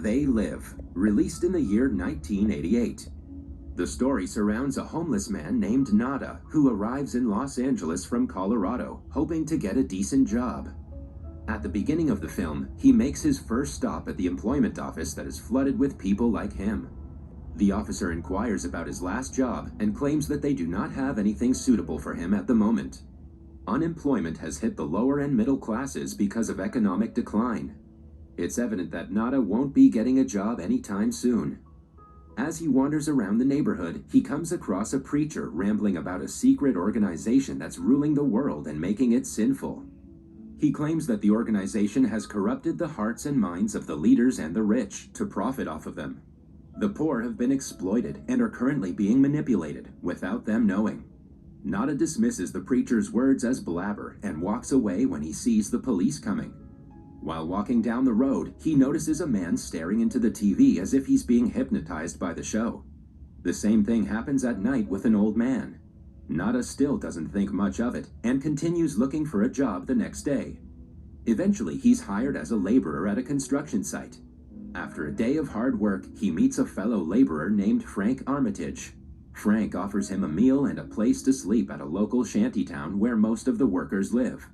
They Live, released in the year 1988. The story surrounds a homeless man named Nada who arrives in Los Angeles from Colorado, hoping to get a decent job. At the beginning of the film, he makes his first stop at the employment office that is flooded with people like him. The officer inquires about his last job and claims that they do not have anything suitable for him at the moment. Unemployment has hit the lower and middle classes because of economic decline. It's evident that Nada won't be getting a job anytime soon. As he wanders around the neighborhood, he comes across a preacher rambling about a secret organization that's ruling the world and making it sinful. He claims that the organization has corrupted the hearts and minds of the leaders and the rich to profit off of them. The poor have been exploited and are currently being manipulated without them knowing. Nada dismisses the preacher's words as blabber and walks away when he sees the police coming. While walking down the road, he notices a man staring into the TV as if he's being hypnotized by the show. The same thing happens at night with an old man. Nada still doesn't think much of it and continues looking for a job the next day. Eventually, he's hired as a laborer at a construction site. After a day of hard work, he meets a fellow laborer named Frank Armitage. Frank offers him a meal and a place to sleep at a local shantytown where most of the workers live.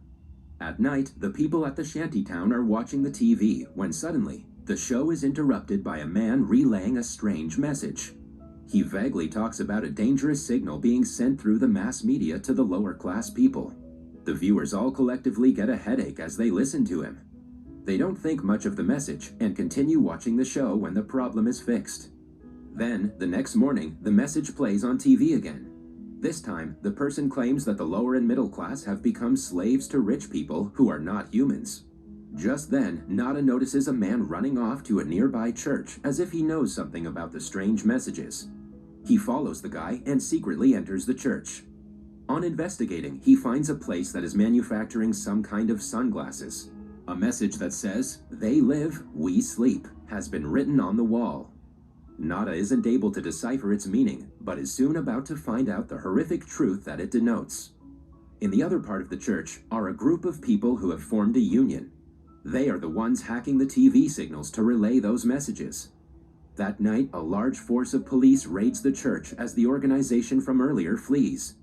At night, the people at the shantytown are watching the TV when suddenly, the show is interrupted by a man relaying a strange message. He vaguely talks about a dangerous signal being sent through the mass media to the lower class people. The viewers all collectively get a headache as they listen to him. They don't think much of the message and continue watching the show when the problem is fixed. Then, the next morning, the message plays on TV again. This time, the person claims that the lower and middle class have become slaves to rich people who are not humans. Just then, Nada notices a man running off to a nearby church as if he knows something about the strange messages. He follows the guy and secretly enters the church. On investigating, he finds a place that is manufacturing some kind of sunglasses. A message that says, "They live, we sleep," has been written on the wall. Nada isn't able to decipher its meaning, but is soon about to find out the horrific truth that it denotes. In the other part of the church are a group of people who have formed a union. They are the ones hacking the TV signals to relay those messages. That night, a large force of police raids the church as the organization from earlier flees.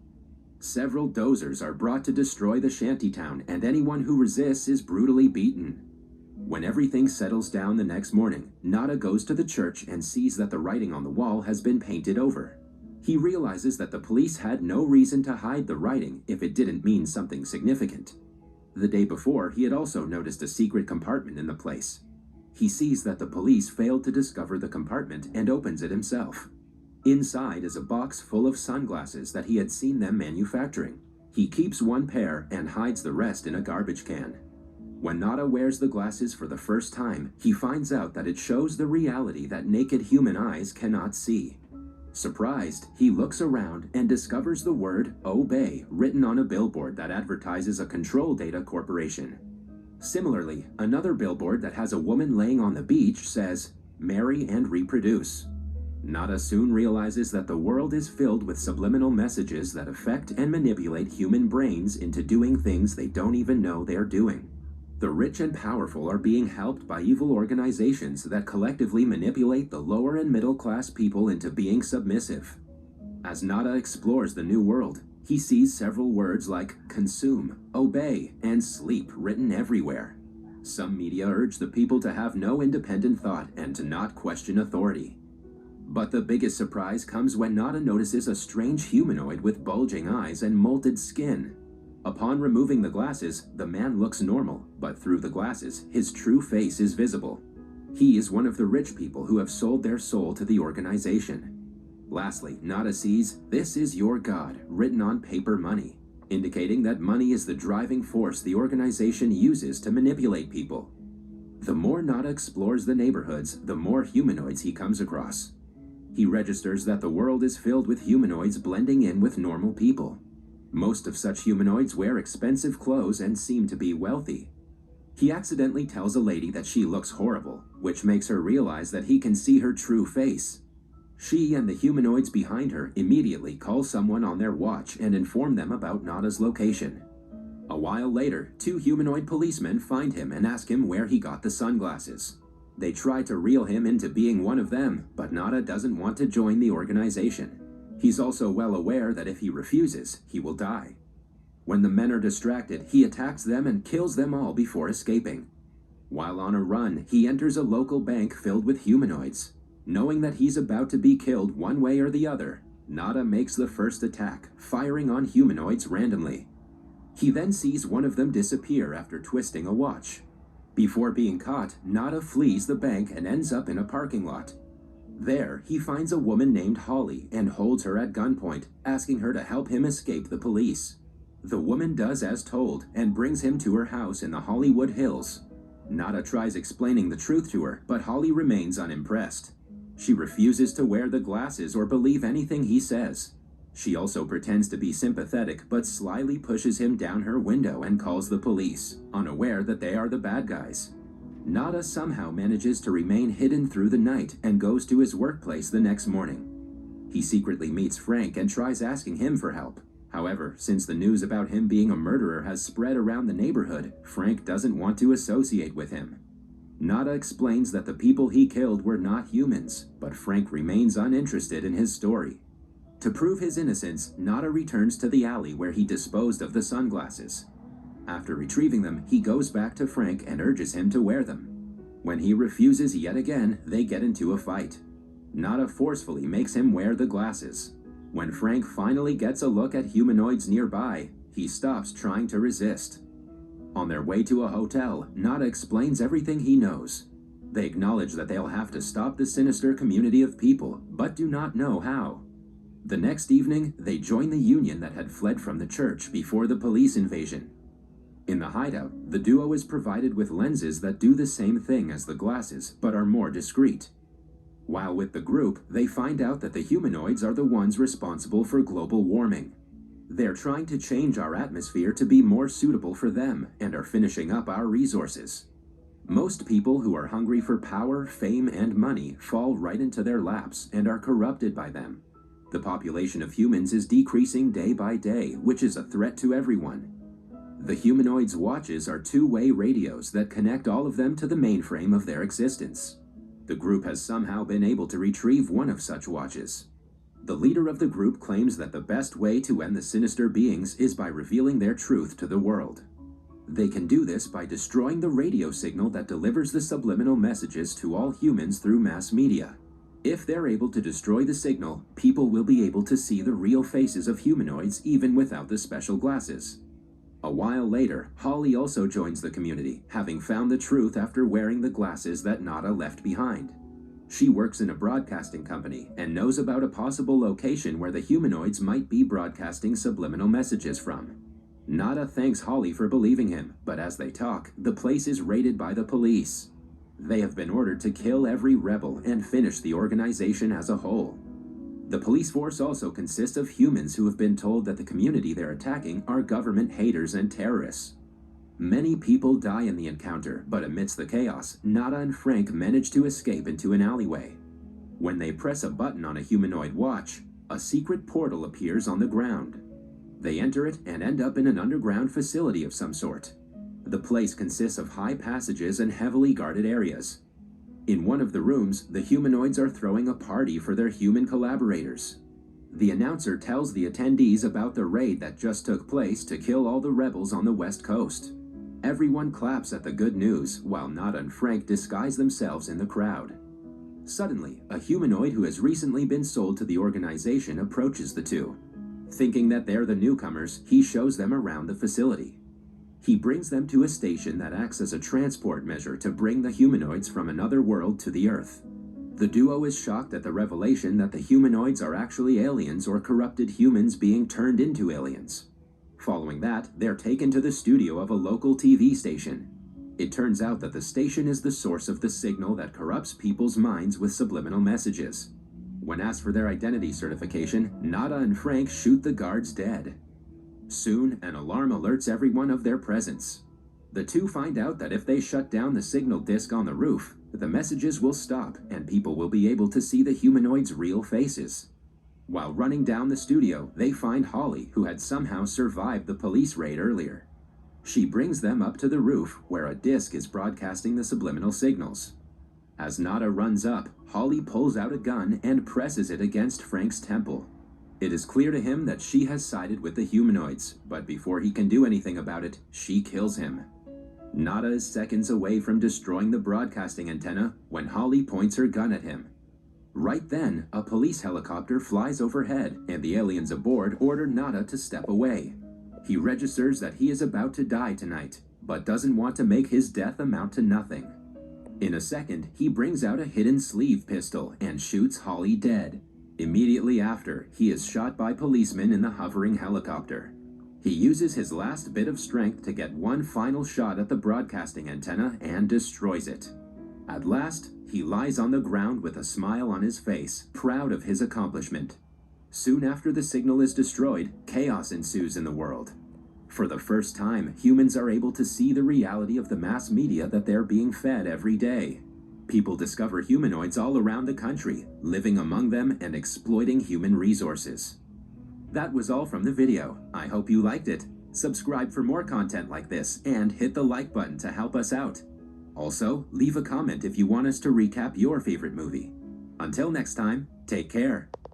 Several dozers are brought to destroy the shantytown, and anyone who resists is brutally beaten. When everything settles down the next morning, Nada goes to the church and sees that the writing on the wall has been painted over. He realizes that the police had no reason to hide the writing if it didn't mean something significant. The day before, he had also noticed a secret compartment in the place. He sees that the police failed to discover the compartment and opens it himself. Inside is a box full of sunglasses that he had seen them manufacturing. He keeps one pair and hides the rest in a garbage can. When Nada wears the glasses for the first time, he finds out that it shows the reality that naked human eyes cannot see. Surprised, he looks around and discovers the word "Obey" written on a billboard that advertises a control data corporation. Similarly, another billboard that has a woman laying on the beach says, "Marry and reproduce." Nada soon realizes that the world is filled with subliminal messages that affect and manipulate human brains into doing things they don't even know they're doing. The rich and powerful are being helped by evil organizations that collectively manipulate the lower and middle class people into being submissive. As Nada explores the new world, he sees several words like consume, obey, and sleep written everywhere. Some media urge the people to have no independent thought and to not question authority. But the biggest surprise comes when Nada notices a strange humanoid with bulging eyes and molted skin. Upon removing the glasses, the man looks normal, but through the glasses, his true face is visible. He is one of the rich people who have sold their soul to the organization. Lastly, Nada sees, "This is your God," written on paper money, indicating that money is the driving force the organization uses to manipulate people. The more Nada explores the neighborhoods, the more humanoids he comes across. He registers that the world is filled with humanoids blending in with normal people. Most of such humanoids wear expensive clothes and seem to be wealthy. He accidentally tells a lady that she looks horrible, which makes her realize that he can see her true face. She and the humanoids behind her immediately call someone on their watch and inform them about Nada's location. A while later, two humanoid policemen find him and ask him where he got the sunglasses. They try to reel him into being one of them, but Nada doesn't want to join the organization. He's also well aware that if he refuses, he will die. When the men are distracted, he attacks them and kills them all before escaping. While on a run, he enters a local bank filled with humanoids. Knowing that he's about to be killed one way or the other, Nada makes the first attack, firing on humanoids randomly. He then sees one of them disappear after twisting a watch. Before being caught, Nada flees the bank and ends up in a parking lot. There, he finds a woman named Holly and holds her at gunpoint, asking her to help him escape the police. The woman does as told and brings him to her house in the Hollywood Hills. Nada tries explaining the truth to her, but Holly remains unimpressed. She refuses to wear the glasses or believe anything he says. She also pretends to be sympathetic, but slyly pushes him down her window and calls the police, unaware that they are the bad guys. Nada somehow manages to remain hidden through the night and goes to his workplace the next morning. He secretly meets Frank and tries asking him for help. However, since the news about him being a murderer has spread around the neighborhood, Frank doesn't want to associate with him. Nada explains that the people he killed were not humans, but Frank remains uninterested in his story. To prove his innocence, Nada returns to the alley where he disposed of the sunglasses. After retrieving them, he goes back to Frank and urges him to wear them. When he refuses yet again, they get into a fight. Nada forcefully makes him wear the glasses. When Frank finally gets a look at humanoids nearby, he stops trying to resist. On their way to a hotel, Nada explains everything he knows. They acknowledge that they'll have to stop the sinister community of people, but do not know how. The next evening, they join the union that had fled from the church before the police invasion. In the hideout, the duo is provided with lenses that do the same thing as the glasses, but are more discreet. While with the group, they find out that the humanoids are the ones responsible for global warming. They're trying to change our atmosphere to be more suitable for them and are finishing up our resources. Most people who are hungry for power, fame, and money fall right into their laps and are corrupted by them. The population of humans is decreasing day by day, which is a threat to everyone. The humanoids' watches are two-way radios that connect all of them to the mainframe of their existence. The group has somehow been able to retrieve one of such watches. The leader of the group claims that the best way to end the sinister beings is by revealing their truth to the world. They can do this by destroying the radio signal that delivers the subliminal messages to all humans through mass media. If they're able to destroy the signal, people will be able to see the real faces of humanoids even without the special glasses. A while later, Holly also joins the community, having found the truth after wearing the glasses that Nada left behind. She works in a broadcasting company and knows about a possible location where the humanoids might be broadcasting subliminal messages from. Nada thanks Holly for believing him, but as they talk, the place is raided by the police. They have been ordered to kill every rebel and finish the organization as a whole. The police force also consists of humans who have been told that the community they're attacking are government haters and terrorists. Many people die in the encounter, but amidst the chaos, Nada and Frank manage to escape into an alleyway. When they press a button on a humanoid watch, a secret portal appears on the ground. They enter it and end up in an underground facility of some sort. The place consists of high passages and heavily guarded areas. In one of the rooms, the humanoids are throwing a party for their human collaborators. The announcer tells the attendees about the raid that just took place to kill all the rebels on the West Coast. Everyone claps at the good news, while Nada and Frank disguise themselves in the crowd. Suddenly, a humanoid who has recently been sold to the organization approaches the two. Thinking that they're the newcomers, he shows them around the facility. He brings them to a station that acts as a transport measure to bring the humanoids from another world to the Earth. The duo is shocked at the revelation that the humanoids are actually aliens or corrupted humans being turned into aliens. Following that, they're taken to the studio of a local TV station. It turns out that the station is the source of the signal that corrupts people's minds with subliminal messages. When asked for their identity certification, Nada and Frank shoot the guards dead. Soon, an alarm alerts everyone of their presence. The two find out that if they shut down the signal disc on the roof, the messages will stop and people will be able to see the humanoids' real faces. While running down the studio, they find Holly, who had somehow survived the police raid earlier. She brings them up to the roof, where a disc is broadcasting the subliminal signals. As Nada runs up, Holly pulls out a gun and presses it against Frank's temple. It is clear to him that she has sided with the humanoids, but before he can do anything about it, she kills him. Nada is seconds away from destroying the broadcasting antenna when Holly points her gun at him. Right then, a police helicopter flies overhead, and the aliens aboard order Nada to step away. He registers that he is about to die tonight, but doesn't want to make his death amount to nothing. In a second, he brings out a hidden sleeve pistol and shoots Holly dead. Immediately after, he is shot by policemen in the hovering helicopter. He uses his last bit of strength to get one final shot at the broadcasting antenna and destroys it. At last, he lies on the ground with a smile on his face, proud of his accomplishment. Soon after the signal is destroyed, chaos ensues in the world. For the first time, humans are able to see the reality of the mass media that they're being fed every day. People discover humanoids all around the country, living among them and exploiting human resources. That was all from the video. I hope you liked it. Subscribe for more content like this and hit the like button to help us out. Also, leave a comment if you want us to recap your favorite movie. Until next time, take care.